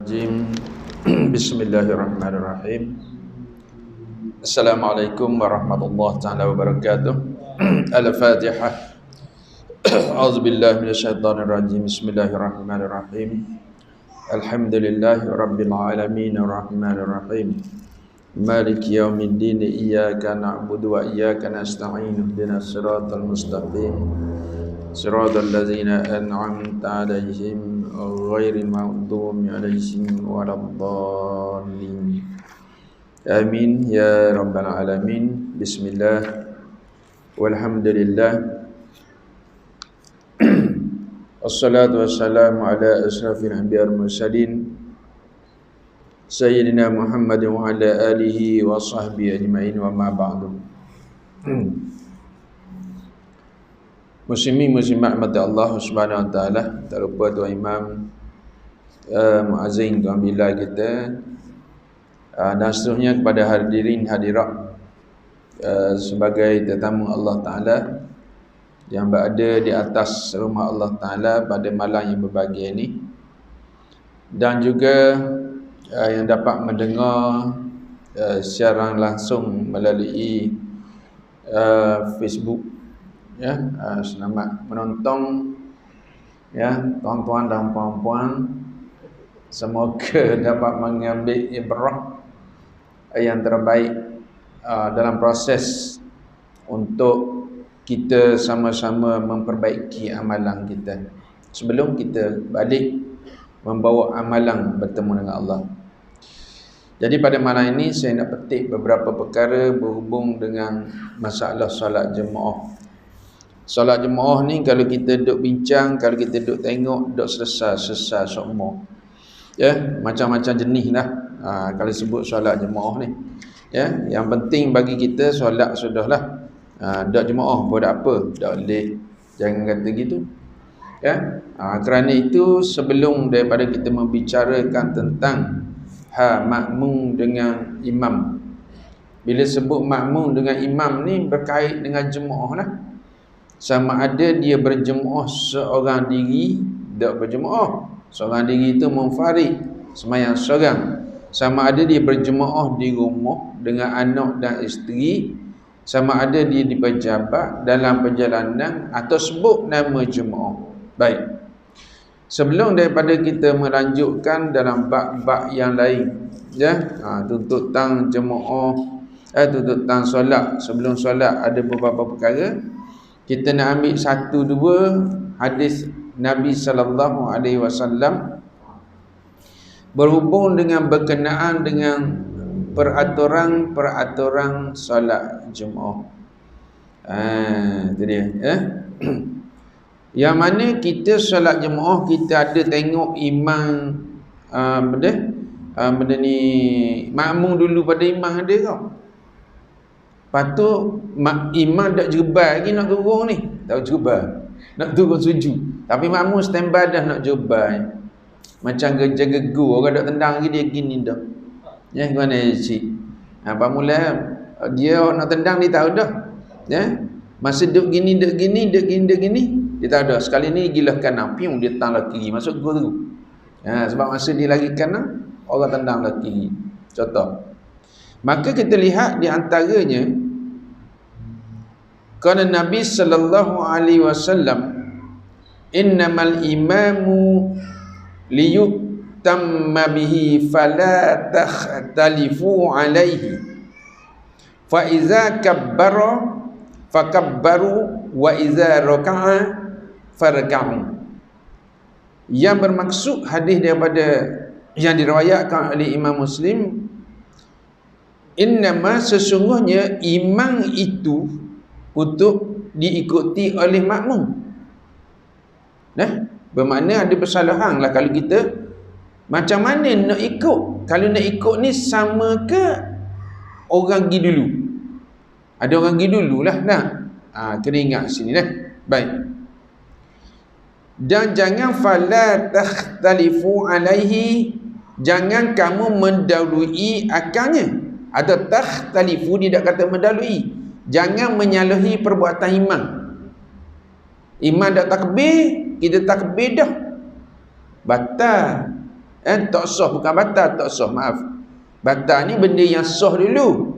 Rajim. Bismillahirrahmanirrahim. Assalamualaikum warahmatullahi taala wabarakatuh. Al-Fatihah. A'udzubillahi minasyaitonirrajim. Bismillahirrahmanirrahim. Alhamdulillahi rabbil alamin arrahmanirrahim. Maliki yaumiddin. Iyyaka na'budu wa iyyaka nasta'in. Ihdinas siratal mustaqim. Siratal ladzina an'amta 'alaihim ghairil maghdubi 'alaihim waladdallin. Amin ya rabbal alamin. Bismillah walhamdulillah. Assalatu wassalamu ala asrafil anbiya wal mursalin sayyidina Muhammadin wa ala alihi wa sahbihi ajma'in wa ma ba'du. Muslimin muslimat mata Allah Subhanahu wa taala, tak lupa Tuan Imam Muazzin Tuan Bilal kita dan seterusnya kepada hadirin hadirat sebagai tetamu Allah Taala yang berada di atas rumah Allah Taala pada malam yang berbahagia ini, dan juga yang dapat mendengar siaran langsung melalui Facebook. Ya, selamat menonton ya tuan-tuan dan puan-puan, semoga dapat mengambil ibrah yang terbaik dalam proses untuk kita sama-sama memperbaiki amalan kita sebelum kita balik membawa amalan bertemu dengan Allah. Jadi pada malam ini saya nak petik beberapa perkara berhubung dengan masalah solat jemaah. Solat jemaah ni kalau kita duduk bincang, kalau kita duduk tengok, duduk selesai semua. Ya, macam-macam jenis lah. Kalau sebut solat jemaah ni. Ya, yang penting bagi kita solat sudahlah. Duduk jemaah pun tak apa, tak boleh. Jangan kata gitu. Ya, kerana itu sebelum daripada kita membicarakan tentang makmum dengan imam. Bila sebut makmum dengan imam ni berkait dengan jemaah lah. Sama ada dia berjemaah seorang diri, tak berjemaah seorang diri itu munfarid, sembahyang seorang. Sama ada dia berjemaah di rumah dengan anak dan isteri, sama ada dia di pejabat dalam perjalanan atau sebut nama jemaah. Baik. Sebelum daripada kita melanjutkan dalam bab-bab yang lain, ya, tuntutan jemaah, tuntutan solat. Sebelum solat ada beberapa perkara. Kita nak ambil satu dua hadis Nabi sallallahu alaihi wasallam berhubung dengan berkenaan dengan peraturan solat jemaah. Itu dia, ya. Yang mana kita solat jemaah kita ada tengok imam benda ni makmum dulu pada imam ada kau. Lepas tu imam tak jerbal lagi nak turun ni. Tak jerbal, nak turun sujud. Tapi makmum standby dah nak jerbal. Macam kerja gegur orang tak tendang lagi dia gini dah. Ya, gimana cik? Apa mula dia nak tendang dia tahu dah. Ya. Masa duduk gini, dia tahu dah. Sekali ni gila kanan, piung dia tang lagi kiri masuk gol tu. Ya, sebab masa dia lagi kanan, orang tendang lagi kiri. Contoh. Maka kita lihat di antaranya kerana Nabi sallallahu alaihi wasallam innamal imamu liyutamma bihi fala takhtalifu alaihi fa iza kabbara fakabbaru wa iza raka'a farka'u. Yang bermaksud hadis daripada yang diriwayatkan oleh Imam Muslim, innama sesungguhnya imam itu untuk diikuti oleh makmum. Nah, bermakna ada persalahan lah kalau kita macam mana nak ikut. Kalau nak ikut ni sama ke orang pergi dulu? Ada orang pergi dulu lah nak. Kena ingat sini lah. Baik. Dan jangan fala takhtalifu alaihi, jangan kamu mendahului akalnya. Atau takhtalifu, dia tak kata mendahului. Jangan menyalahi perbuatan imam. Imam dah takbir, kita takbir dah. Batal. Tak sah, bukan batal, tak sah, maaf. Batal ni benda yang sah dulu.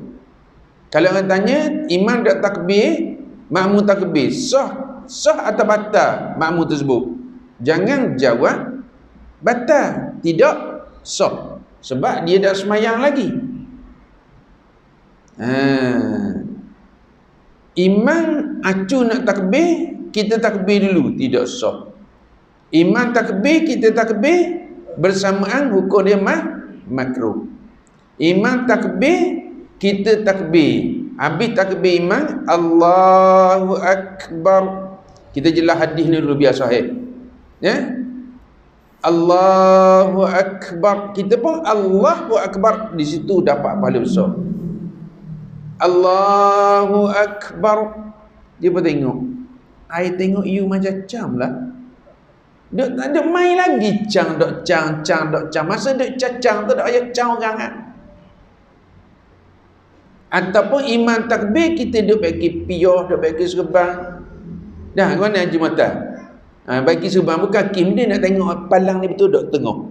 Kalau orang tanya, imam tak takbir, makmum takbir, sah atau batal makmum tersebut? Jangan jawab batal, tidak sah. Sebab dia dah semayang lagi. Imam acu nak takbir, kita takbir dulu, tidak sah. Imam takbir, kita takbir, bersamaan hukum dia makruh. Imam takbir, kita takbir, habis takbir imam, Allahu Akbar. Kita jelas hadis ni dulu biar sahih. Ya? Allahu Akbar. Kita pun Allahu Akbar, di situ dapat pahala besar. Allahu Akbar. Dia pun tengok, I tengok you macam cam lah. Duk tak ada main lagi cang dok cang. Masa duk cacang tu dak ayat cang orang ah. Ataupun imam takbir, kita duk bagi piyah, duk bagi serban. Dah mana Jumatan? Bagi serban bukan kim, dia nak tengok palang ni betul dok tengah.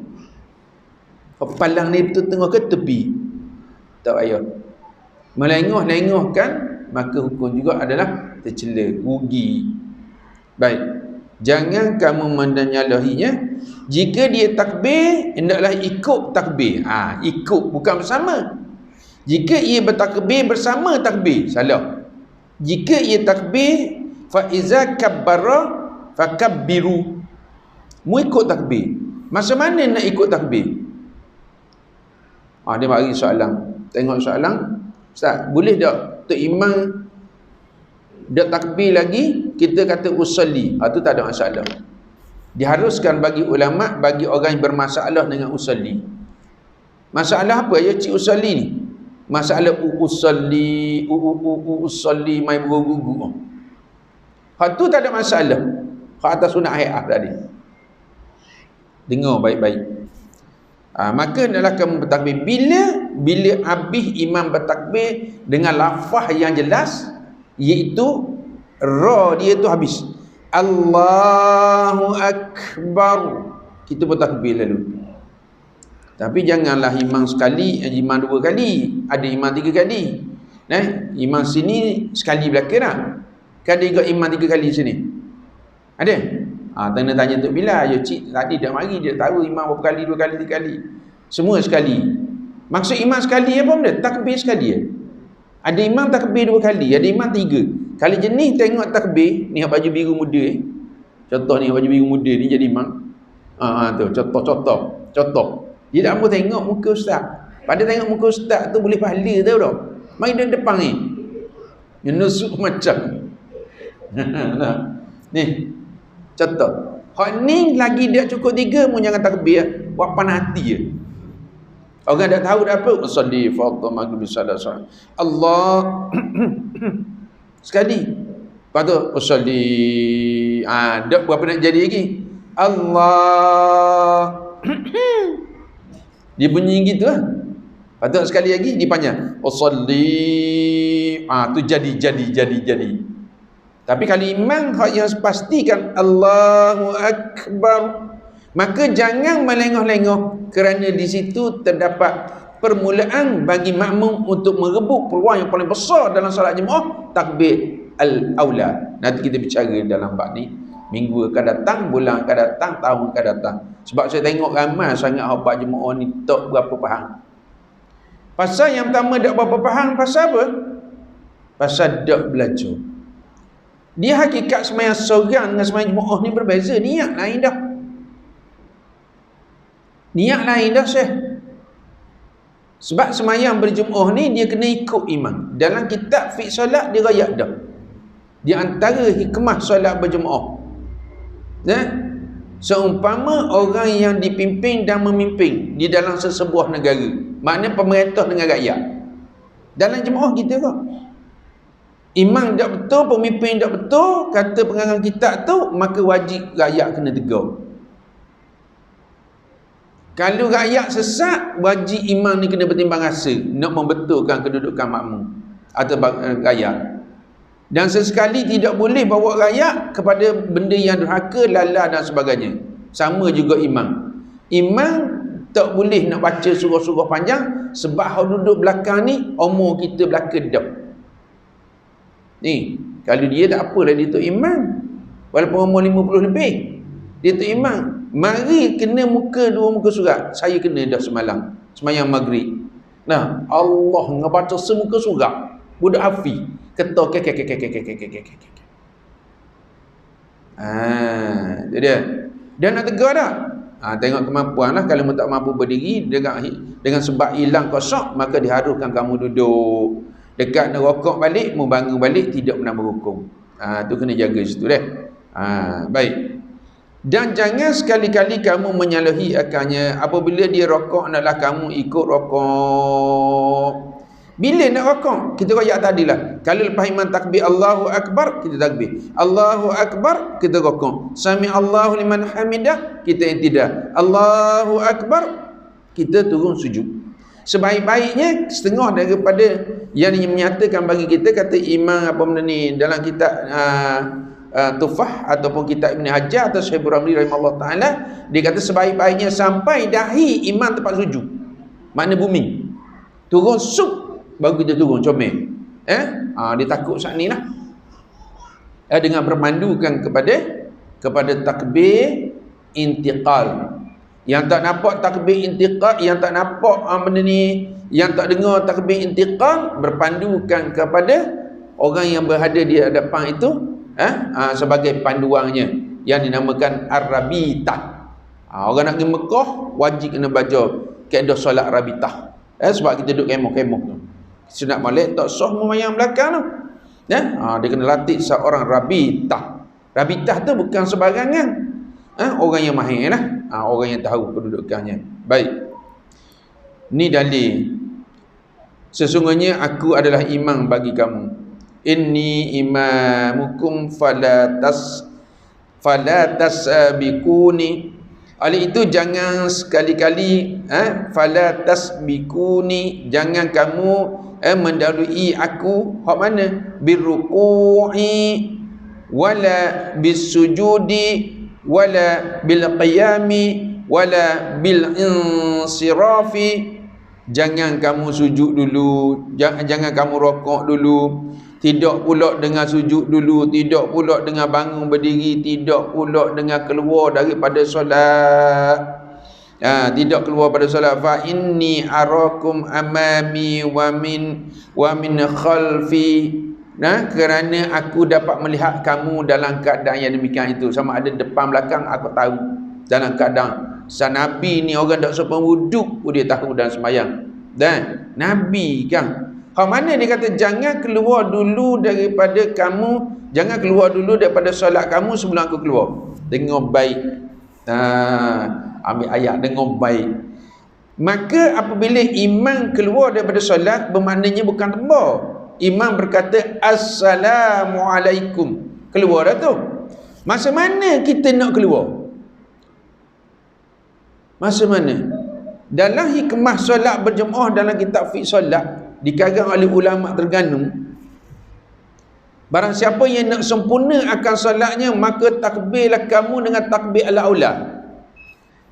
Palang ni betul tengah ke tepi? Tak payah. Melengah-lengahkan, maka hukum juga adalah tercela, rugi. Baik. Jangan kamu menyalahinya. Jika dia takbir, hendaklah ikut takbir. Ikut, bukan bersama. Jika ia bertakbir bersama takbir, salah. Jika ia takbir, fa iza kabbara fakabbiru. Mu ikut takbir. Masa mana nak ikut takbir? Dia bagi soalan. Tengok soalan. Ustaz, boleh tak Tok Imam dak takbir lagi, kita kata usalli? Itu tak ada masalah. Diharuskan bagi ulama, bagi orang yang bermasalah dengan usalli. Masalah apa ya cik usalli ni? Masalah usalli mai gugu. Hak tu tak ada masalah. Hak atas sunat hayat tadi. Dengar baik-baik. Maka adalah kamu bertakbir bila habis imam bertakbir dengan lafaz yang jelas, iaitu ra dia tu habis. Allahu Akbar. Kita bertakbir lalu. Tapi janganlah imam sekali, imam dua kali, ada imam tiga kali. Imam sini sekali belakang lah. Kan ada juga imam tiga kali sini. Ada? Tanya Tok Bilal, ya cik tadi dah mari, dia tahu imam berapa kali, dua kali, tiga kali. Semua sekali. Maksud imam sekali apa benda? Takbir sekali. Ada imam takbir dua kali, ada imam tiga. Kali jenis tengok takbir, ni baju biru muda. Contoh ni baju biru muda ni jadi imam. Tu contoh. Dia tak mau tengok muka ustaz. Pada tengok muka ustaz tu boleh pahala tahu tak? Mari dia depan ni. Dia nusuk macam. Ni. Contoh. Hak ni lagi dia cukup tiga, mu jangan takbir. Buat panas hati je. Orang dah tahu dah apa? Usalli fardhu maghrib salat. Allah. Sekali. Lepas tu usalli. Dak berapa nak jadi lagi? Allah. Dia bunyi gitu lah. Lepas tu sekali lagi dipanjang. Usalli. Tu jadi. Tapi kalau imam yang pastikan Allahu Akbar, maka jangan melengah-lengah, kerana di situ terdapat permulaan bagi makmum untuk merebut peluang yang paling besar dalam solat jemaah, takbir al-aula. Nanti kita bicara dalam bab ni minggu akan datang, bulan akan datang, tahun akan datang. Sebab saya tengok ramai sangat hamba jemaah ni tak berapa faham. Pasal yang pertama tak berapa faham, pasal apa? Pasal tak belajar. Dia hakikat sembahyang seorang dengan sembahyang jemaah ni berbeza. Niat lain dah. Syekh. Sebab sembahyang berjemaah ni dia kena ikut imam. Dalam kitab fiqh solat dia rayak dah. Di antara hikmah solat berjemaah, seumpama orang yang dipimpin dan memimpin di dalam sesebuah negara, maknanya pemerintah dengan rakyat. Dalam jemaah kita kok, imam tak betul, pemimpin tak betul, kata pengarang kitab tu, maka wajib rakyat kena tegur. Kalau rakyat sesat, wajib imam ni kena bertimbang rasa nak membetulkan kedudukan makmum atau rakyat. Dan sesekali tidak boleh bawa rakyat kepada benda yang durhaka, lala dan sebagainya. Sama juga imam. Imam Tak boleh nak baca surah-surah panjang sebab hak duduk belakang ni umur kita belakang dah. Ni, kalau dia tak apalah dia tu imam. Walaupun umur 50 lebih. Dia tu imam. Mari kena muka 2 muka surat. Saya kena dah semalam. Semayang maghrib. Nah, Allah ngebaca semuka surat. Budak hafiz. Ketok kek. Itu dia. Dan nak tegar tak? Tengok kemampuan lah. Kalau tak mampu berdiri dengan sebab hilang kosok, maka diharuskan kamu duduk. Dekat nak rokok balik, mau bangun balik, tidak pernah berhukum. Tu kena jaga situ deh. Baik. Dan jangan sekali-kali kamu menyalahi akalnya. Apabila dia rokok, naklah kamu ikut rokok. Bila nak rokok? Kita royak tadilah. Kalau lepas imam takbir Allahu Akbar, kita takbir. Allahu Akbar, kita rokok. Sami Allahu liman hamidah, kita intidah. Allahu Akbar, kita turun sujud. Sebaik-baiknya setengah daripada yang menyatakan bagi kita, kata imam apa benda ni dalam kitab Tufah ataupun kitab Ibn Hajar atau Syekh Ramli rahimahullah ta'ala, dia kata sebaik-baiknya sampai dahi imam tempat sujud, makna bumi turun sup, baru kita turun comel. Dia takut saat ni lah, dengan berpandukan kepada takbir intiqal. Yang tak nampak takbir intiqal, yang tak nampak benda ni, yang tak dengar takbir intiqal, berpandukan kepada orang yang berada di hadapan itu sebagai panduannya, yang dinamakan Ar-Rabitah. Orang nak pergi Mekah wajib kena baca kaedah solat Rabitah. Sebab kita duduk kemah-kemah tu, sunat Malik tak sah memayang belakang tu. Dia kena latih seorang Rabitah. Rabitah tu bukan sebarangan, orang yang mahir lah, orang yang tahu kedudukannya. Baik, ni dalil. Sesungguhnya aku adalah imam bagi kamu. Inni imamukum fala tasbikuni. Oleh itu jangan sekali-kali fala tasbikuni, jangan kamu mendahului aku. Hak mana? Birruku'i wala bisujudi wala bil qiyami wala bil insirafi. Jangan kamu sujud dulu, jangan kamu rokok dulu, tidak pula dengan sujud dulu, tidak pula dengan bangun berdiri, tidak pula dengan keluar daripada solat. Tidak keluar pada solat. Fa inni arakum amami wa min khalfi. Kerana aku dapat melihat kamu dalam keadaan yang demikian itu. Sama ada depan belakang aku tahu. Dalam keadaan Nabi ni orang tak sopan wuduk pun dia tahu dalam sembahyang. Dan Nabi kan, mana dia kata jangan keluar dulu daripada kamu, jangan keluar dulu daripada solat kamu sebelum aku keluar. Dengar baik. Ambil ayat dengar baik. Maka apabila imam keluar daripada solat, bermaknanya bukan tembak. Imam berkata Assalamualaikum, keluar dah tu. Masa mana kita nak keluar? Masa mana? Dalam hikmah solat berjemaah dalam kitab fiqh solat, dikarang oleh ulama tergantung, barang siapa yang nak sempurna akan solatnya, maka takbirlah kamu dengan takbir al-aula.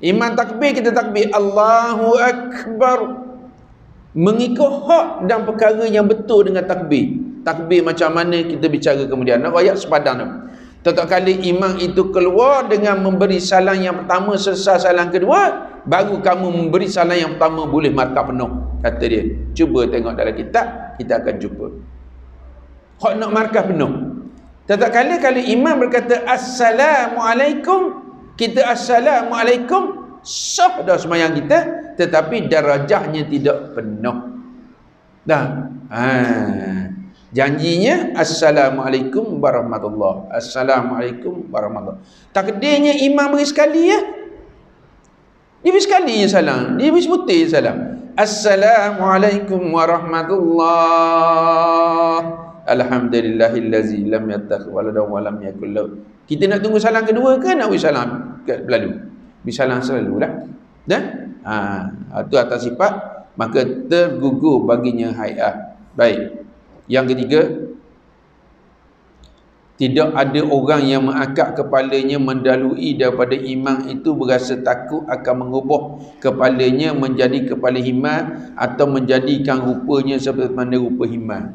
Imam takbir, kita takbir Allahu Akbar, mengikut hak dan perkara yang betul dengan takbir. Takbir macam mana kita bicara kemudian. Nak ayat sepadan tu. Tetap kali imam itu keluar dengan memberi salam yang pertama, selesai salam kedua, baru kamu memberi salam yang pertama, boleh markah penuh, kata dia. Cuba tengok dalam kitab, kita akan jumpa hak nak markah penuh. Tetap kali kalau imam berkata Assalamualaikum, kita Assalamualaikum, sah dah sembahyang kita, tetapi darajahnya tidak penuh dah. Janjinya Assalamualaikum warahmatullahi, Assalamualaikum warahmatullahi. Takdirnya imam beri sekali ya, dia beri sekali je salam, dia beri sebutir salam, Assalamualaikum warahmatullahi, alhamdulillahillazi lam yattakhidh waladan wa lam yakul lahu. Kita nak tunggu salam kedua ke nak beri salam lalu? Beri salam selalulah. Dan itu atas sifat, maka tergugur baginya hayat. Baik. Yang ketiga, Tidak ada orang yang mengangkat kepalanya mendalui daripada imam itu berasa takut akan mengubah kepalanya menjadi kepala himar atau menjadikan rupanya seperti mana rupa himar.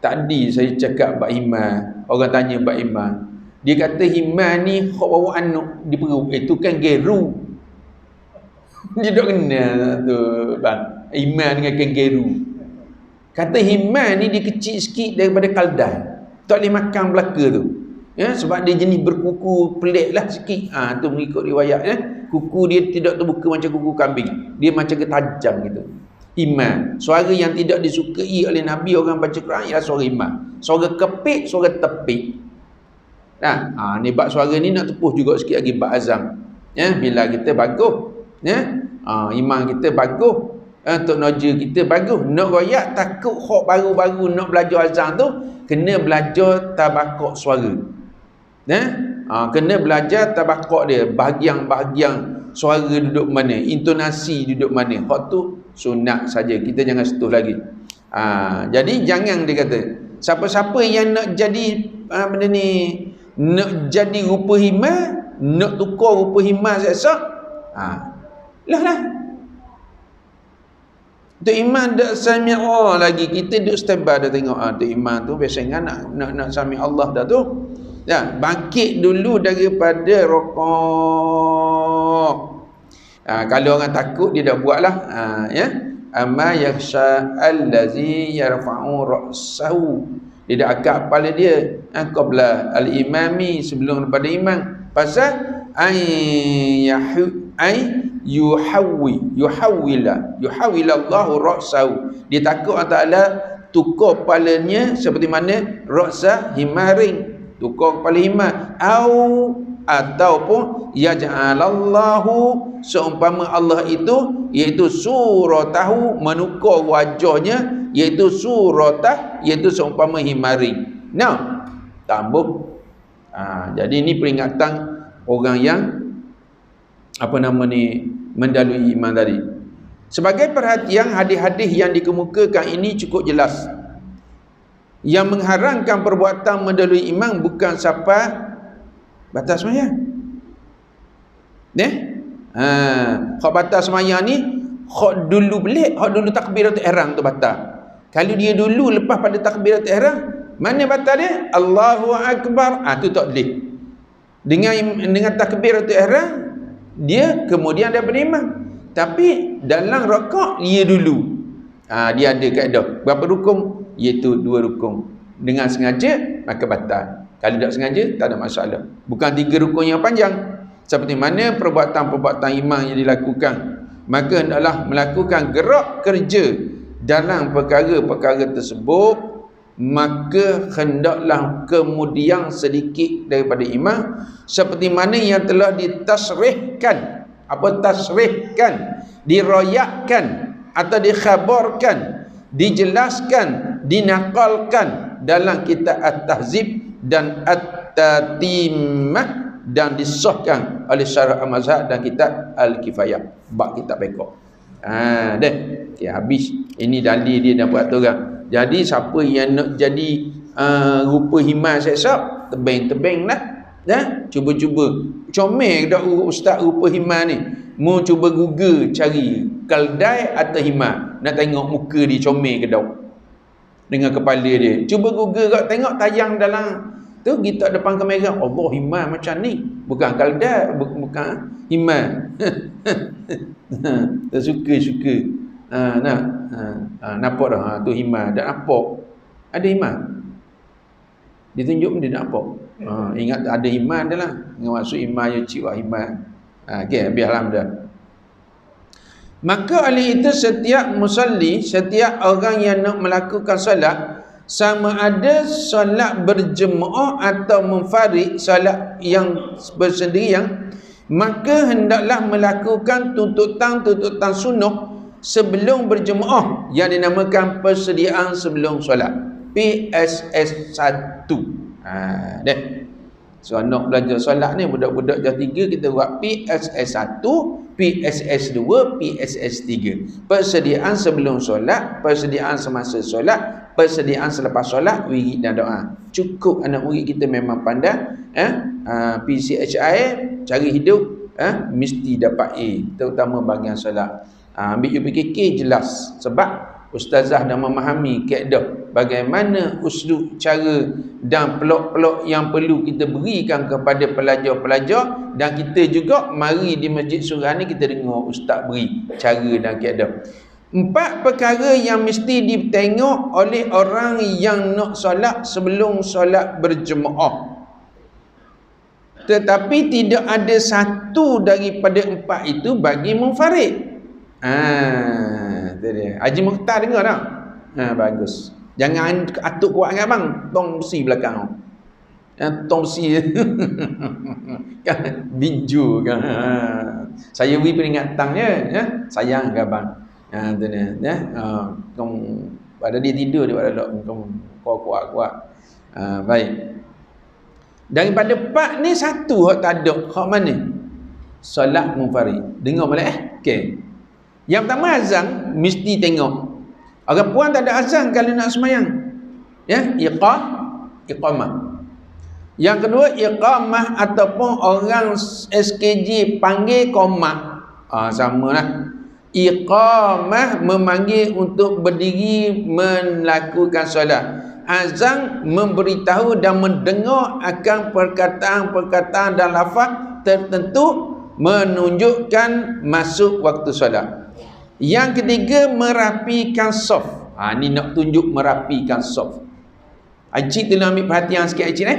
Tadi saya cakap bab himar, orang tanya bab himar. Dia kata himar ni hok bawa anak di perut, itu kan geru. Dia tak kenal tu bang. Himar dengan kangaroo. Kata himar ni dia kecil sikit daripada kaldai. Tak boleh makan belaka tu. Ya, sebab dia jenis berkuku pelik lah sikit. Tu mengikut riwayat ya. Kuku dia tidak terbuka macam kuku kambing. Dia macam ketajam gitu. Himar. Suara yang tidak disukai oleh Nabi orang baca Quran ialah suara himar. Suara kepik, suara tepik. Nah, ni bab suara ni nak tepuh juga sikit lagi bab azam. Ya, bila kita bagus, ya. Iman kita bagus. Tok Noja kita bagus. Nak royak takut hok baru-baru nak belajar azan tu, kena belajar tabakok suara. Kena belajar tabakok dia, bahagian-bahagian suara duduk mana, intonasi duduk mana. Hak tu sunat saja, kita jangan sentuh lagi. Jadi jangan dia kata, siapa-siapa yang nak jadi benda ni, nak jadi rupa himar, nak tukar rupa himar esok, lah. Tok Iman dak sami Allah lagi, kita duk standby dah tengok Tok Iman tu biasanya nak sami Allah dah tu. Ya, bangkit dulu daripada rokok. Kalau orang takut dia dah buatlah. Ya. Amma yakhsha allazi yarfa'u ra'sahu. Dia dah angkat kepala dia qabla al-imami, sebelum daripada imam. Pasal yuhawwilallahu ra'sahu. Dia takut Allah Ta'ala tukar kepalanya seperti mana ra'sa himarin, tukar kepala himar, ataupun yaj'alallahu, seumpama Allah itu iaitu suratahu, menukar wajahnya, iaitu suratah, iaitu seumpama himarin. Tambah. Jadi ini peringatan orang yang mendalui iman tadi. Sebagai perhatian, hadis-hadis yang dikemukakan ini cukup jelas. Yang mengharamkan perbuatan mendalui iman bukan sampai batas sembahyang. Hak batas sembahyang ni, hak dulu belik, hak dulu takbiratul ihram tu batal. Kalau dia dulu lepas pada takbiratul ihram, mana batal dia? Allahu Akbar. Tu tak boleh. Dengan takbiratul ihram, dia kemudian daripada imam. Tapi dalam rakaat dia dulu. Dia ada kaedah. Berapa rukun? Iaitu 2 rukun. Dengan sengaja maka batal. Kalau tak sengaja tak ada masalah. Bukan 3 rukun yang panjang. Seperti mana perbuatan-perbuatan imam yang dilakukan, maka hendaklah melakukan gerak kerja dalam perkara-perkara tersebut, maka hendaklah kemudian sedikit daripada imam, seperti mana yang telah ditasrihkan. Apa tasrihkan? Diroyakkan atau dikhabarkan, dijelaskan, dinaqalkan dalam kitab At-Tahzib dan At-Tatimah, dan disahkan oleh Syarah Al-Mazhab dan kitab Al-Kifayah, bab kitab bekok. Habis. Ini dalil dia dan peraturan. Jadi siapa yang nak jadi rupa himar esok, tebing-tebing lah. Cuba-cuba. Comel dak ustaz rupa himar ni. Mu cuba Google cari keldai atau himar. Nak tengok muka dia comel ke dak dengan kepala dia. Cuba Google kat, tengok tayang dalam tu, kita depan kamera. Allah, himar macam ni. Bukan keldai, bukan himar. Tak suka-suka. Nampak dah tu himar. Tak nampak. Ada himar. Ditunjuk dia nak apa? Ingat ada himar dah lah. Maksud himar yang cik himar. Okey, biarlah dah. Maka oleh itu setiap musalli, setiap orang yang nak melakukan solat, sama ada solat berjemaah atau munfarid, solat yang bersendirian, maka hendaklah melakukan tuntutan sunnah sebelum berjemaah yang dinamakan persediaan sebelum solat, PSS 1. So nak belajar solat ni budak-budak jam 3 kita buat PSS 1, PSS 2, PSS 3. Persediaan sebelum solat, persediaan semasa solat, persediaan selepas solat, wirid dan doa. Cukup anak murid kita memang pandai PCHI cari hidup mesti dapat A, terutama bahagian solat. Ambil UPKK jelas sebab ustazah dah memahami kaedah bagaimana uslub, cara dan pelok-pelok yang perlu kita berikan kepada pelajar-pelajar, dan kita juga mari di Masjid Surah ni kita dengar ustaz beri cara dan kaedah. 4 perkara yang mesti ditengok oleh orang yang nak solat sebelum solat berjemaah. Tetapi tidak ada satu daripada 4 itu bagi munfarid. Itu dia. Haji Mukhtar dengar tak? Bagus. Jangan atuk kuat kan bang. Tong besi belakang. Tong besi. Binju kan. Saya beri peringatan je. Sayang ke bang. Itu dia. Pada dia tidur dia pada dok. Kuat-kuat. Baik. Daripada 4 ni satu hak tak ada. Hak mana? Solat munfarid. Dengar boleh okey. Yang pertama azan mesti tengok. Orang puan tak ada azan kalau nak semayang. Ya, iqamah. Yang kedua iqamah ataupun orang SKJ panggil qomat. Samalah. Iqamah memanggil untuk berdiri melakukan solat. Azan memberitahu dan mendengar akan perkataan-perkataan dan lafaz tertentu menunjukkan masuk waktu solat. Yang ketiga merapikan saf. Ni nak tunjuk merapikan saf. Cik tolong ambil perhatian sikit cik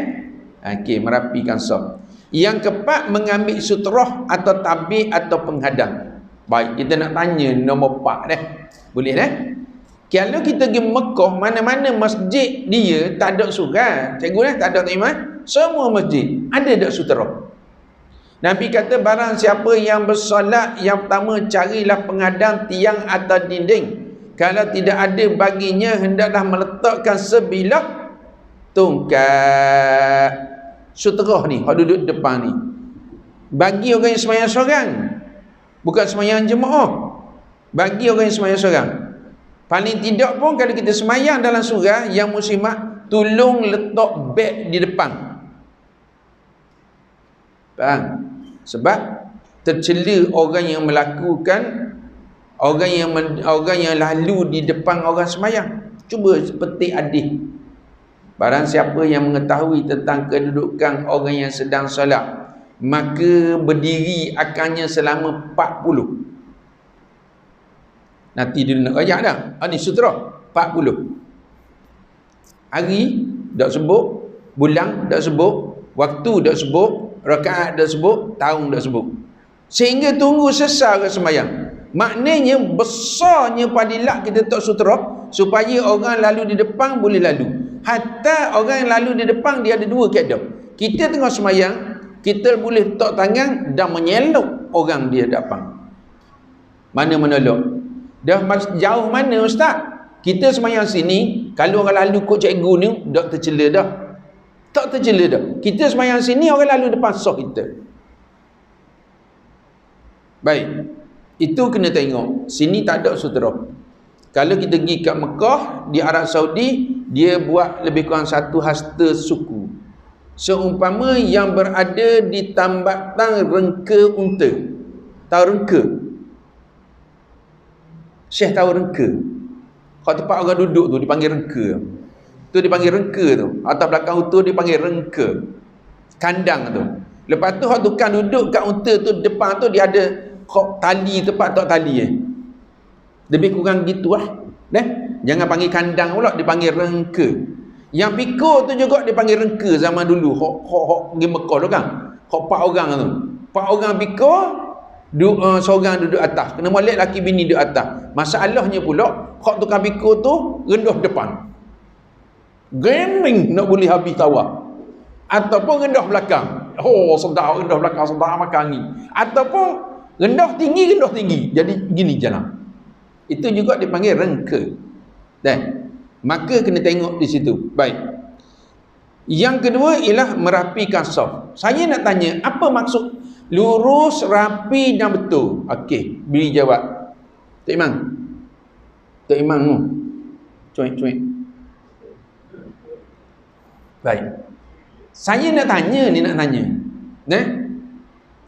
Okey, merapikan saf. Yang keempat mengambil sutrah atau tabir atau penghadang. Baik, kita nak tanya nombor 4 dah. Boleh dah? Kalau kita pergi Mekah, mana-mana masjid dia tak ada surah. Cikgu tak ada iman. Semua masjid ada tak sutrah. Nabi kata barang siapa yang bersolat, yang pertama carilah penghadang tiang atau dinding. Kalau tidak ada baginya, hendaklah meletakkan sebilah tongkat. Sutrah ni, hak duduk depan ni. Bagi orang yang sembahyang seorang. Bukan sembahyang jemaah. Bagi orang yang sembahyang seorang. Paling tidak pun kalau kita sembahyang dalam surah yang muslimat, tolong letak beg di depan. Faham? Sebab tercela orang yang melakukan, orang yang lalu di depan orang sembahyang. Cuba petik hadis. Barang siapa yang mengetahui tentang kedudukan orang yang sedang solat, maka berdiri akannya selama 40. Nanti dia nak rayak dah. Ni sutra 40. Hari tak sebut, bulan tak sebut, waktu tak sebut, rakaat tak sebut, tahun tak sebut. Sehingga tunggu sesal ke sembahyang. Maknanya besarnya padilah kita tak sutra supaya orang lalu di depan boleh lalu. Hatta orang yang lalu di depan dia ada dua keadaan. Kita tengah sembahyang, kita boleh letak tangan dan menyelok orang dia depan. Mana menolak? Dah jauh mana ustaz? Kita sembahyang sini, kalau orang lalu kot cikgu ni, tak tercela dah. Tak tercela dah. Kita sembahyang sini, orang lalu depan sah kita. Baik. Itu kena tengok. Sini tak ada sutra. Kalau kita pergi kat Mekah, di Arab Saudi, dia buat lebih kurang 1 hasta suku. Seumpama yang berada di tambatan rengka unta. Tahu rengka? Syekh tahu rengka? Kalau tempat orang duduk tu dipanggil rengka. Tu dipanggil rengka tu. Atas belakang unta dipanggil rengka. Kandang tu. Lepas tu hak tukang duduk kat unta tu depan tu dia ada tali tempat tak tali Lebih kurang gitu lah. Jangan panggil kandang pula, dipanggil rengka. Yang pikul tu juga dipanggil rengka zaman dulu. Hok pergi Mekah tu kan. Hok 4 orang tu. 4 orang pikul, seorang duduk atas. Kena molek laki bini duduk atas. Masalahnya pula, hok tukang pikul tu rendah depan. Gaming nak boleh habis tawaf. Ataupun rendah belakang. Sedar rendah belakang, sedar makan angin. Ataupun rendah tinggi. Jadi gini jalan. Itu juga dipanggil rengka. Maka kena tengok di situ. Baik. Yang kedua ialah merapikan saf. Saya nak tanya, apa maksud lurus, rapi dan betul? Okey, beri jawab. Tok Imam. Tok Imam tu. Cuik. Baik. Saya nak tanya.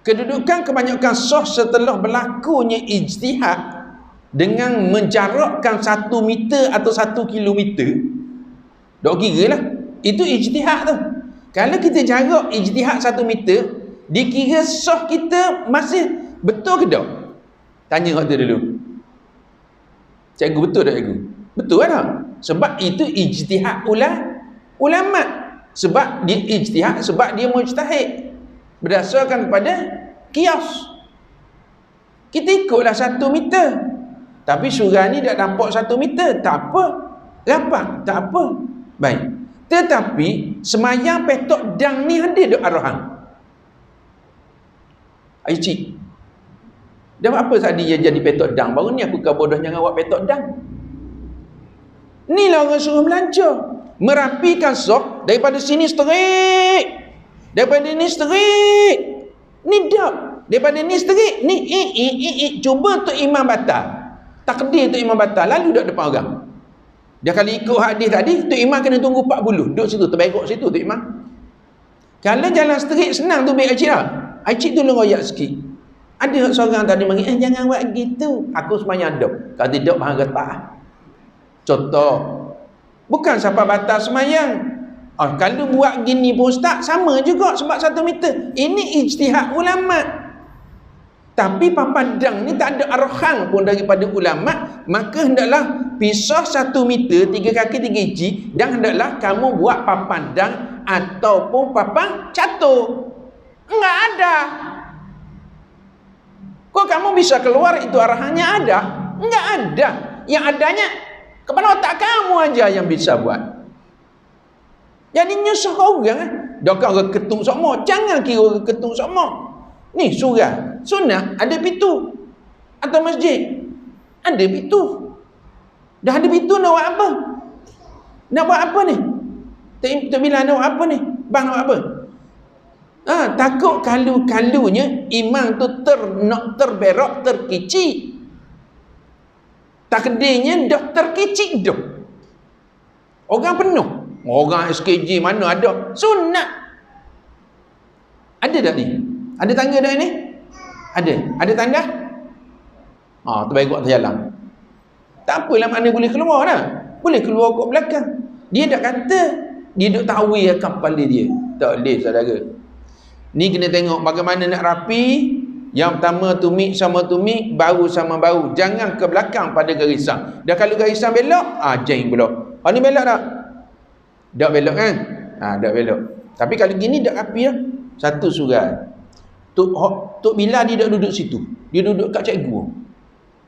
Kedudukan kebanyakan saf setelah berlakunya ijtihad dengan menjarakkan 1 meter atau 1 kilometer. Dok kira lah. Itu ijtihad tu. Kalau kita jarak ijtihad 1 meter, dikira sah kita masih betul ke tak? Tanya hak tu dulu. Cikgu betul tak cikgu? Betul tak? Sebab itu ijtihad ulama. Sebab dia ijtihad, sebab dia mujtahid. Berdasarkan kepada qiyas. Kita ikutlah 1 meter. Tapi surah ni tak nampak 1 meter. Tak apa. Rapat. Tak apa. Baik. Tetapi semayang petok dang ni ada dok arahan. Cik, dah apa tadi dia jadi petok dang? Baru ni aku kau bodoh jangan awak petok dang. Ni lah orang suruh belajar. Merapikan saf daripada sini straight. Daripada ni straight. Ni dak. Daripada ni straight. Ni cuba Tok Imam batal. Takdir Tok Imam batal. Lalu dak depan orang. Dia kalau ikut hadis tadi, Tok Imam kena tunggu 40. Duduk situ, terbaik situ Tok Imam. Kalau jalan straight senang tu baik Acik lah. Acik tolong royak sikit. Ada seorang tadi mari, jangan buat gitu. Aku semayang dok. Kalau tidak bahang getah. Contoh. Bukan siapa batal semayang. Kalau buat gini pun ustaz, sama juga sebab 1 meter. Ini ijtihad ulama'. Tapi papandang ni tak ada arahan pun daripada ulama'. Maka hendaklah pisah 1 meter 3 kaki 3 inci. Dan hendaklah kamu buat papandang ataupun papan catur. Enggak ada. Kok kamu bisa keluar itu arahannya ada? Enggak ada. Yang adanya kepala otak kamu aja yang bisa buat. Jadi nyusah orang dah kau ketung sokmo, jangan kira ketung sokmo. Ni surah, sunnah ada pintu. Atau masjid ada pintu. Dah ada pintu nak buat apa? Nak buat apa ni? Tak bila nak buat apa ni? Bang nak buat apa? Takut kalu-kalunya imam tu nak terberak, terkicik. Takdirnya dah terkicik dah. Orang penuh. Orang SKJ mana ada? Sunat. Ada tak ni? Ada tangga dah ni? Ada tangga? Terbaik buat jalan. Tak apalah makna boleh keluar dah. Boleh keluar kat belakang. Dia dah kata dia duk tawi akan kepala dia. Tak boleh saudara. Ni kena tengok bagaimana nak rapi. Yang pertama tumit sama tumit, bahu sama bahu. Jangan ke belakang pada garisan. Dah kalau garisan belok, jeng belok. Ni belok tak? Tak belok kan? Tak belok. Tapi kalau gini dah rapi dah. Satu surat. Tok Bila dia dah duduk situ. Dia duduk kat cikgu.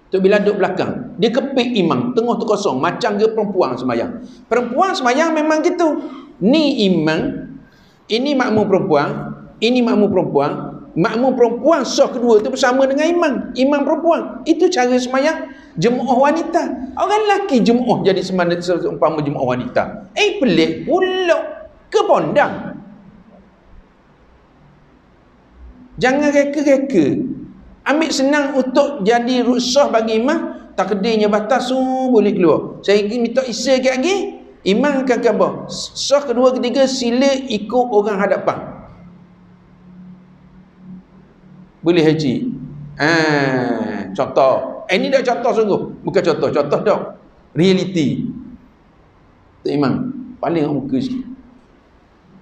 Tok Bila duduk belakang. Dia kepik imam. Tengah tu kosong. Macam ke perempuan semayang. Perempuan semayang memang gitu. Ni imam. Ini makmum perempuan. Ini makmum perempuan. Makmum perempuan sah kedua tu bersama dengan imam perempuan. Itu cara semayang jemaah wanita. Orang lelaki jemaah jadi seumpama jemaah wanita. Pelik pula. Ke pondang. Jangan reka-reka. Ambil senang untuk jadi rusah bagi imam. Takdirnya batas boleh keluar. Saya minta isa lagi. Imam akan khabar. Sah kedua ketiga sila ikut orang hadapan. Boleh haji. Contoh. Ini dah contoh sungguh. Bukan contoh dah. Reality. Tak imam. Paling muka sikit.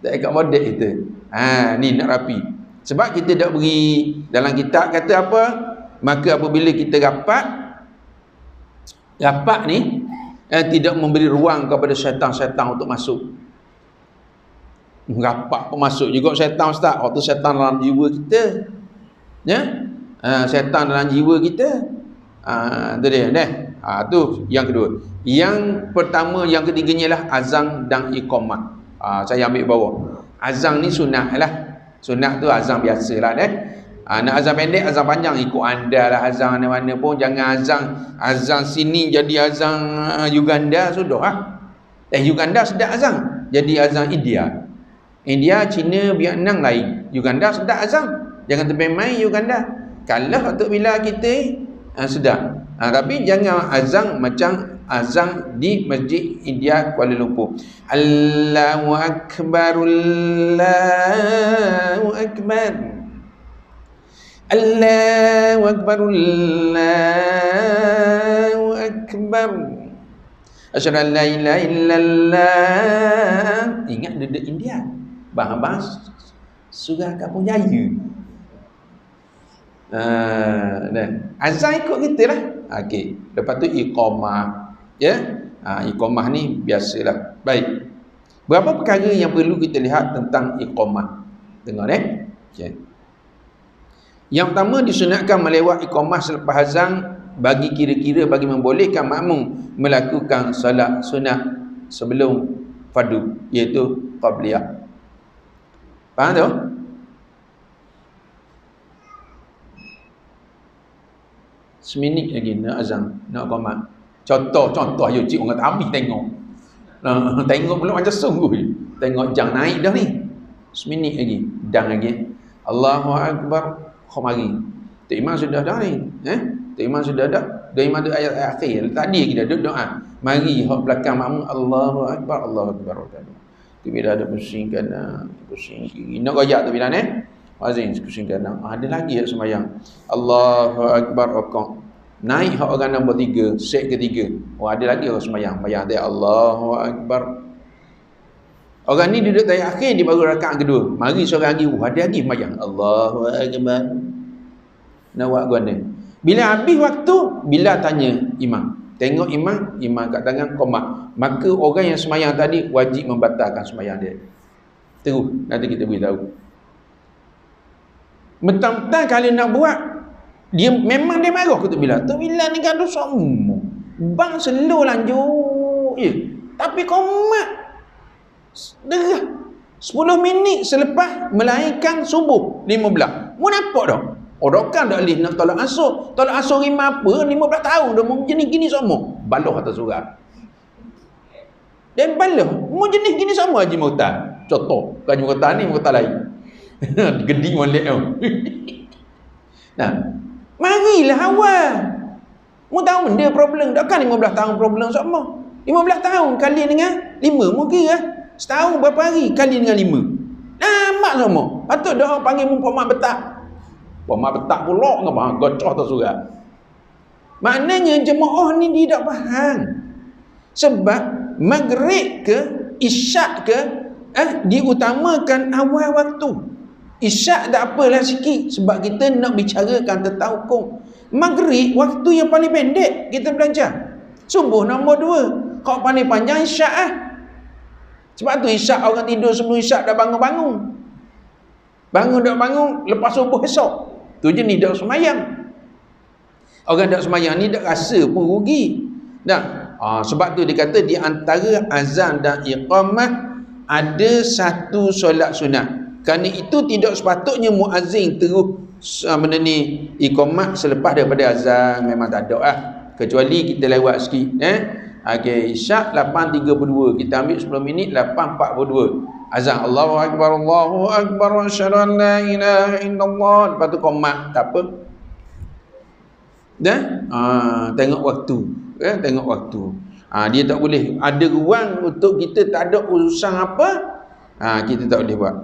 Tak ikat model kita. Ni nak rapi. Sebab kita dah beri dalam kitab kata apa? Maka apabila kita rapat ni tidak memberi ruang kepada syaitan-syaitan untuk masuk. Rapat pun masuk juga syaitan ustaz. Waktu syaitan dalam jiwa kita. Ya? Syaitan dalam jiwa kita. Tu dia. Tu yang kedua. Yang pertama, yang ketiganya lah azan dan iqamah. Saya ambil bawah. Azan ni sunat lah. Sunat tu azan biasa lah. Nak azan pendek, azan panjang ikut anda lah. Azan mana-mana pun. Jangan azan sini jadi azan Uganda sudah. Uganda sedap azan. Jadi azan India. India, China, Vietnam lain. Uganda sedap azan. Jangan terpeh main Uganda. Kalah untuk bila kita sedap. Tapi jangan azan macam azan di Masjid India Kuala Lumpur. Allahu Akbar, Allahu Akbar, Allahu Akbar, Allahu Akbar, asyhadu an la ilaha illallah. Ingat duduk India, bahas surah kampung Jaya. Azan ikut kita lah. Okey, lepas tu iqamah, ya. Iqamah ni biasalah. Baik, berapa perkara yang perlu kita lihat tentang iqamah? Dengar okay. Yang pertama, disunatkan melewat iqamah selepas azan bagi kira-kira bagi membolehkan makmum melakukan solat sunat sebelum fardu, iaitu qabliyah. Faham tu? Seminit lagi nak azan, nak qamat. Contoh ayo cik orang habis tengok. Tengok belum macam sungguh. Tengok jam naik dah ni. Seminit lagi, dah lagi. Allahu Akbar, mari. Tok Imam sudah dah ni. Tok Imam sudah dah. Tok Imam tu ayat akhir. Tadi kita duduk doa. Mari hok belakang makmum Allahu Akbar, Allahu Akbar. Tu bila ada pusing kanan, pusing kiri. Nak royak tu bila ni? Azan pusing kanan. Ada lagi yang sembahyang. Allahu Akbar rakaat. Naik hak orang nombor 3, set ketiga. Ada lagi orang sembahyang. Bayang dia Allahu Akbar. Orang ni duduk tayat akhir, dia baru rakaat kedua. Mari seorang lagi, ada lagi sembahyang. Allahu Akbar. Nak buat guna. Bila habis waktu, bila tanya imam. Tengok imam kat tangan qomat. Maka orang yang sembahyang tadi wajib membatalkan sembahyang dia. Terus nanti kita beritahu. Mentang-mentang kalau nak buat, dia memang dia marah ke Tok Bilal. Tok Bilal ni kan dosa umum. Bang slow lanjut je. Tapi qomat derah 10 minit selepas melahirkan subuh 15. Mu nampak dah. Orang kan dak leh nak tolak asar. Tolak asar lima apa? 15 tahun dah mu jenis gini semua. Baloh atas surat. Dan baloh. Mu jenis gini semua Haji Muhtar. Contoh, Haji Muhtar ni Muhtar lain. Gedi molek tu. Nah, marilah awal. Mu tahu benda problem. Takkan 15 tahun problem sama. 15 tahun kali dengan 5. Mu kira setahun berapa hari kali dengan 5. Namak sama. Patut dah orang panggil mu pomat betak. Pomat betak pula ngapa gocoh tu surat. Maknanya jemaah ni dia tak faham. Sebab maghrib ke isyak ke diutamakan awal waktu. Isyak tak apalah sikit sebab kita nak bicarakan tentang hukum. Maghrib waktu yang paling pendek kita belajar. Subuh nombor 2. Kau paling panjang isyak Sebab tu isyak orang tidur sebelum isyak dah bangun-bangun. Bangun tak bangun lepas subuh esok. Tu jenis dak semayang. Orang dak semayang ni dak rasa pun rugi. Sebab tu dia kata di antara azan dan iqamah ada satu solat sunat. Kerana itu tidak sepatutnya muazzin terus iqamah selepas daripada azan. Memang tak ada lah. Kecuali kita lewat sikit. Okay, isyak 8.32. Kita ambil 10 minit 8.42. Azan Allahu Akbar, Allahu Akbar, asyhadu an la ilaha illallah. Lepas tu qomat. Tak apa. Tengok waktu. Tengok waktu. Dia tak boleh. Ada ruang untuk kita tak ada urusan apa. Kita tak boleh buat.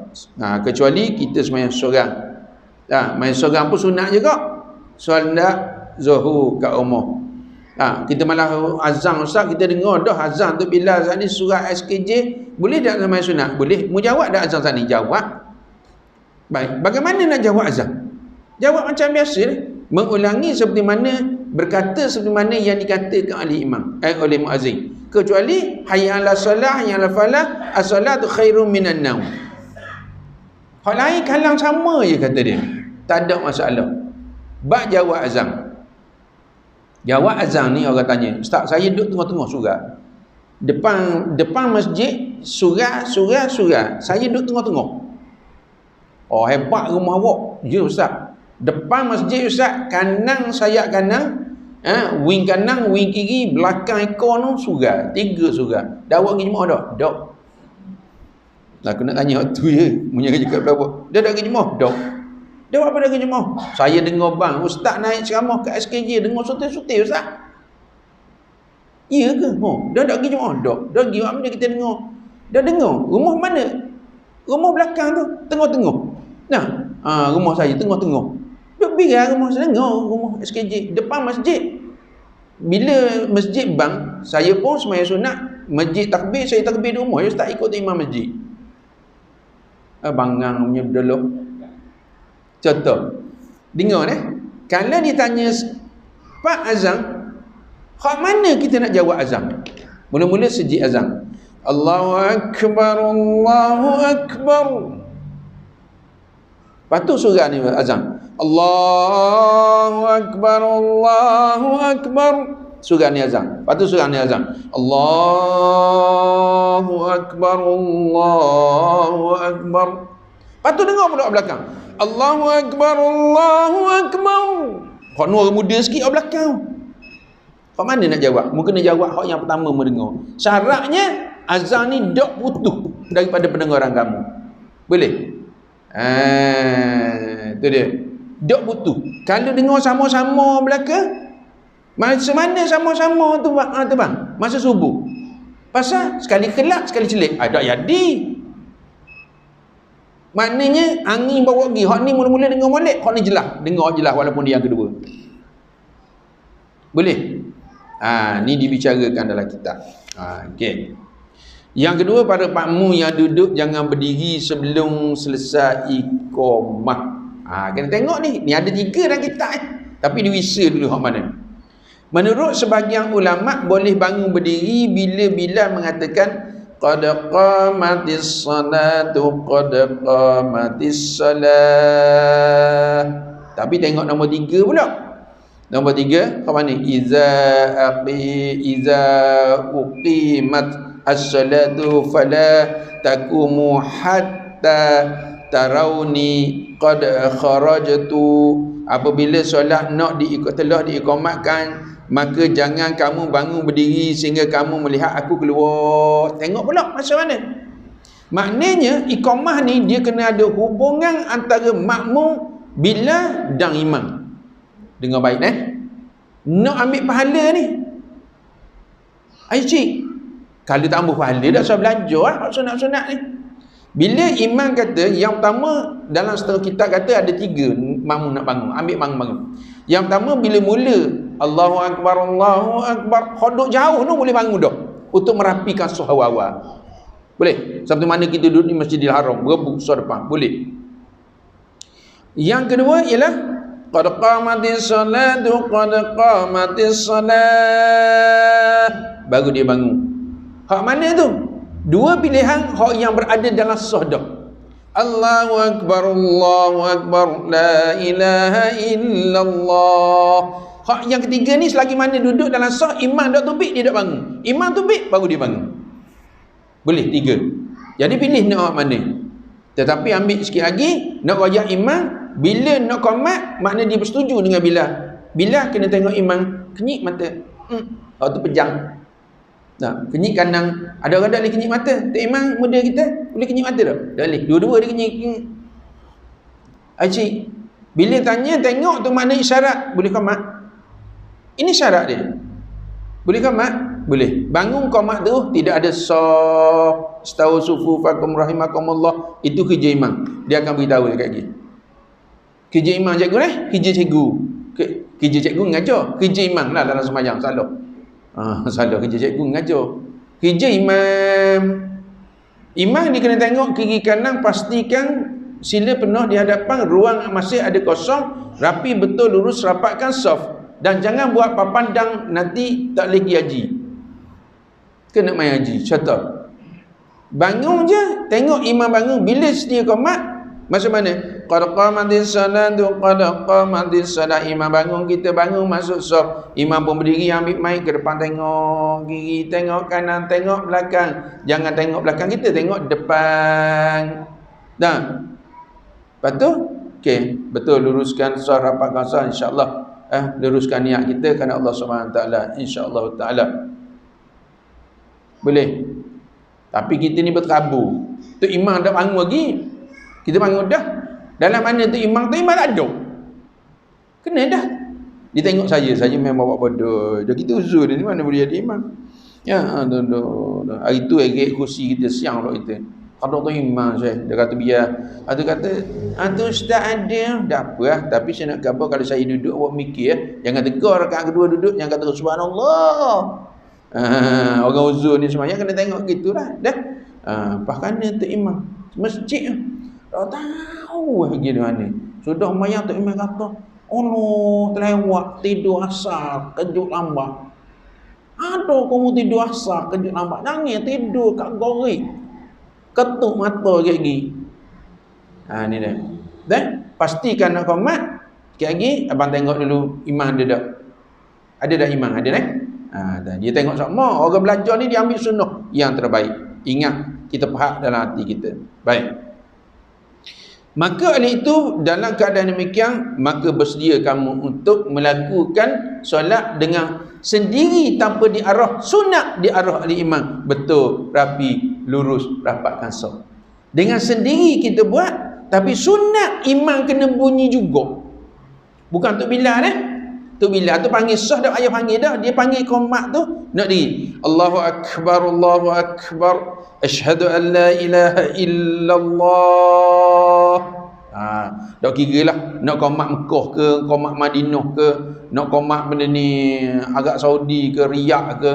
Kecuali kita sembahyang seorang. Main seorang pun sunat juga. Solat zuhur kat rumah. Kita malah azan ustaz, kita dengar dah azan tu bila azan ni surat SKJ, boleh tak sembahyang sunat? Boleh. Mu jawab dak azan tadi? Jawab. Baik, bagaimana nak jawab azan? Jawab macam biasa lah. Mengulangi seperti mana, berkata seperti mana yang dikatakan oleh imam, oleh muazzin. Kecuali hayya 'alas salah, hayya 'alal falah, as-salatu khairum minan naum. Hal lain kalang sama je kata dia. Tak ada masalah. Bab jawab azan. Jawab azan ni orang tanya, "Ustaz, saya duduk tengah-tengah surat. Depan masjid surat. Saya duduk tengah-tengah." Oh, hebat rumah awak. Ya ustaz. Depan masjid ustaz, kanan sayap kanan, wing kanan, wing kiri, belakang ekor tu surat. 3 surat. Dah awak pergi jemaah dah? Dak. Lah kena tanya waktu je. Punya cakap berapa? Dia dah kerja jemaah? Dah. Dia apa dah kerja jemaah? Saya dengar bang, ustaz naik ceramah kat SKJ, dengar sutil-sutil ustaz. Ya ke? Dah dah pergi jemaah? Dah. Dah pergi mana kita dengar? Dah dengar. Rumah mana? Rumah belakang tu, tengah-tengah. Nah, rumah saya tengah-tengah. Duk biar rumah saya dengar, rumah SKJ depan masjid. Bila masjid bang, saya pun sembahyang sunat, masjid takbir, saya takbir di rumah, saya tak ikut imam masjid. Bangang punya berdeluh. Contoh. Dengar kalau ditanya Pak azan, hak mana kita nak jawab azan? Mula-mula sejid azan. Allahu akbar, Allahu akbar. Lepas tu surah ni azan. Allahu akbar, Allahu akbar. Surah ni azan. Lepas tu surah ni azan. Allahu akbar, Allahu akbar. Lepas tu dengar pula belakang. Allahu akbar, Allahu akbar. Hak nur muda sikit kat belakang. Hak mana nak jawab? Mungkin nak jawab hak yang pertama mendengar. Syaratnya azan ni dok putus daripada pendengaran kamu. Boleh? Tu dia. Dok putus. Kalau dengar sama-sama belakang, masa mana sama-sama tu bang? Masa subuh. Pasal sekali kelak, sekali celik. Tak jadi. Maknanya angin bawa pergi. Hak ni mula-mula dengar molek, hak ni jelas. Dengar jelas walaupun dia yang kedua. Boleh? Ni dibicarakan dalam kitab. Okey. Yang kedua, para pakmu yang duduk jangan berdiri sebelum selesai iqamah. Kena tengok ni. Ni ada 3 dalam kitab tapi diwisa dulu hak mana. Menurut sebahagian ulama boleh bangun berdiri bila mengatakan qad qamatis salatu, qad qamatis salah. Tapi tengok nombor 3 pula. Nombor 3 apa mana? Iza uqimat as-salatu fala taqumu hatta tarawni qad kharajtu. Apabila solat telah diiqamatkan, maka jangan kamu bangun berdiri sehingga kamu melihat aku keluar. Tengok pula macam mana. Maknanya iqamah ni dia kena ada hubungan antara makmum bila dan imam. Dengar baik nak ambil pahala ni. Cik, kalau tak ambil pahala tak usah belajar sunat-sunat ni. Bila imam kata, yang pertama dalam setengah kitab kata ada 3 makmum nak bangun, ambil bangun. Yang pertama bila mula Allahu akbar, Allahu akbar, hodok jauh tu boleh bangun dah untuk merapikan saf awal. Boleh? Seperti mana kita duduk di Masjidil Haram, berebut saf depan, boleh. Yang kedua ialah qad qamatis salatu, qad qamatis salat, baru dia bangun. Hak mana tu? 2 pilihan hak yang berada dalam saf dah. Allahu akbar, Allahu akbar, la ilaha illallah. Hak yang ketiga ni selagi mana duduk dalam saf, imam dak tubik dia dak bangun. Imam tubik baru dia bangun. Boleh 3. Jadi pilih nak hak mana. Tetapi ambil sikit lagi, nak wajah imam bila nak qamat, makna dia bersetuju dengan Bilal. Bilal kena tengok imam, kenyik mata. Hak tu pejang. Kenyik kandang. Ada orang tak boleh kenyik mata? Tak imam muda kita boleh kenyik mata tak? Tak boleh. Dua-dua dia kenyik. Cik, bila tanya tengok tu makna isyarat, boleh qamat? Ini syarat dia. Boleh qamat? Boleh. Bangun qamat tu tidak ada saf, stawu sufufakum rahimakumullah. Itu kerja imam. Dia akan beritahu dekat lagi. Kerja imam cikgu kerja cikgu. Kerja cikgu mengajar. Kerja imam lah dalam sembahyang. Salah kerja cikgu mengajar. Kerja imam dia kena tengok kiri kanan, pastikan sila penuh di hadapan, ruang masih ada kosong, rapi betul, lurus, rapatkan saf, dan jangan buat pandang nanti tak lagi haji. Kena main haji. Contoh, bangun je, tengok imam bangun, bila sedia qamat macam mana? Qad qamatis salatu, qad qamatis salat. Imam bangun, kita bangun masuk saf. Imam pun berdiri, ambil mic ke depan, tengok kiri, tengok kanan, tengok belakang. Jangan tengok belakang kita, tengok depan. Lepas tu, okey, betul, luruskan saf, rapatkan saf, insya-Allah. Luruskan niat kita kerana Allah Subhanahu Wa Taala, insya-Allah taala. Boleh. Tapi kita ni berterabur. Tu imam dah bangun lagi. Kita bangun dah. Dalam mana tu imam tak ada. Kena dah. Dia tengok saya memang bawa bodoh. Jadi kita uzur dia ni mana boleh jadi imam. Ya, hari tu agak kursi kita siang pula kita. Kalau tu imam saya, dia kata biar. Dia kata, tu ustaz ada. Dah apa lah. Tapi saya nak kata kalau saya duduk awak mikir. Jangan tegur rakaat kedua duduk. Jangan kata subhanallah. Orang uzur ni semuanya kena tengok gitulah. Dah. Bahkan tu imam. Masjid. Tak tahu lagi di mana. Sudah mayat tu imam kata, oh no, terlewat tidur asar, kejut lambat. Aduh, kamu tidur asar, kejut lambat. Jangan tidur kat goreng. Ketuk mata lagi. Ni dah. Dan pastikan nak qomat. Sikit lagi abang tengok dulu imam dia dah. Ada dah imam, ada dah. Dia tengok sama orang belajar ni dia ambil sunnah yang terbaik. Ingat, kita faham dalam hati kita. Baik. Maka oleh itu dalam keadaan demikian maka bersedia kamu untuk melakukan solat dengan sendiri tanpa diarah, sunat diarah oleh imam. Betul, rapi, lurus, rapatkan saf. Dengan sendiri kita buat, tapi sunat imam kena bunyi juga. Bukan untuk Bilal Tu Bilal tu panggil sah dah, ayah panggil dah. Dia panggil qomat tu nak diri. Allahu akbar, Allahu akbar. Asyhadu an la ilaha illallah. Dak kira lah nak qomat Mekah ke, qomat Madinah ke, nak qomat benda ni Arab Saudi ke, Riyadh ke,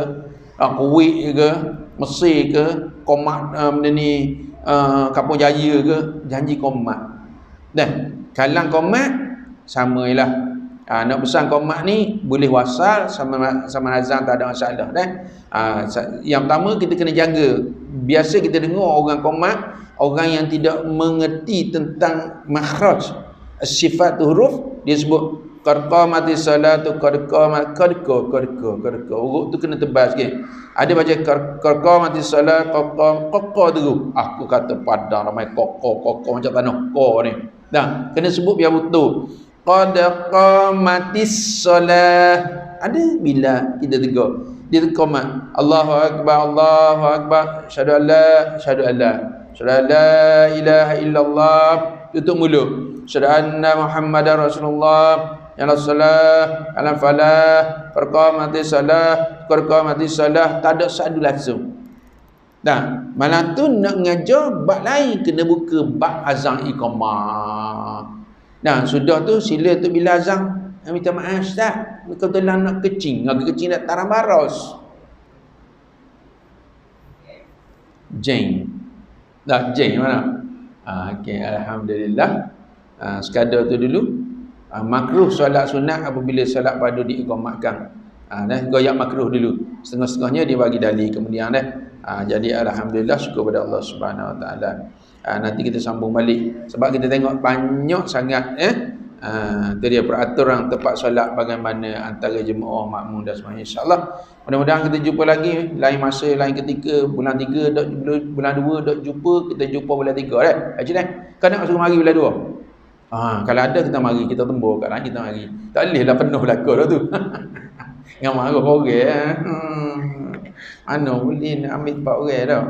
Kuwait ke, Mesir ke, qomat benda ni Kampung Jaya ke, janji qomat. Dan kalang qomat sama ialah. Nak pesan qomat ni boleh wasal sama azan, tak ada masalah dah. Yang pertama kita kena jaga. Biasa kita dengar orang qomat, orang yang tidak mengerti tentang makhraj sifat huruf, dia sebut qad qamatis salatu qad qamat qad urut tu kena tebal sikit. Ada baca qad qamatis salat qaq dulu. Aku kata padang ramai qaq macam tanah ko ni. Dah, kena sebut biar betul. Qad qamatis salat. Ada bila kita tegur. Dia qamat. Allahu akbar, Allahu akbar. Syahadu an la ilaha illallah. Tutup mulut. Syahadu anna Muhammadar Rasulullah. Ala salah, ala falah, perqamatis salah, perqamatis salah. Tak ada sadu langsung. Dah, malam tu nak ngajar bab lain kena buka bab azan iqamah. Nah, sudah tu sila tu bila azan, minta maaf ustaz, kebetulan nak kecing, agak kecing nak taram baros. Jeng. Dah jeng mana? Okey, alhamdulillah. Sekadar tu dulu. Makruh solat sunat apabila solat fardu diiqamatkan. Goyak makruh dulu. Setengah-setengahnya dia bagi dalil kemudian jadi alhamdulillah, syukur pada Allah Subhanahu Wa Taala. Nanti kita sambung balik sebab kita tengok banyak sangat itu dia peraturan tempat solat bagaimana antara jemaah, makmum dan semua. Insya-Allah mudah-mudahan kita jumpa lagi lain masa, lain ketika. Bulan 3 dak bulan 2 dak jumpa, kita jumpa bulan 3 dah. Haji dah. Kau nak suruh mari bulan 2. Kalau ada kita mari, kita tembur kat lain kita mari. Tak boleh lah penuh belaka dah tu. Yang marah orang. Mana boleh nak ambil 4 orang dah.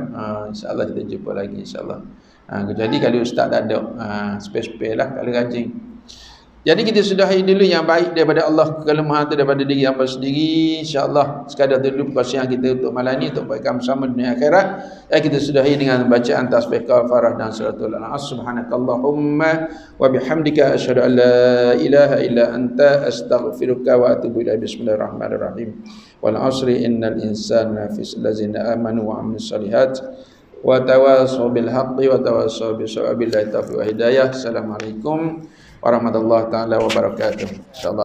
Insya-Allah kita jumpa lagi insya-Allah. Jadi kalau ustaz tak ada spare-spare lah kalau rajin. Jadi kita sudahi dulu yang baik daripada Allah, kelemahan tu daripada diri hamba sendiri. InsyaAllah sekadar dulu perkongsian kita untuk malam ni, untuk baikkan bersama dunia akhirat. Kita sudahi dengan bacaan tasbih kafarah dan suratul al-as. Subhanakallahumma wa bihamdika asyhadu an la ilaha illa anta astaghfiruka wa atubu ilaik. Bismillahirrahmanirrahim. Wal asri innal insana lafi lazina amanu wa amilus solihat wa tawassaw bil haqqi wa tawassaw bis sabri. Billahi taufiq wa hidayah. Assalamualaikum warahmatullahi taala wabarakatuh. Insyaallah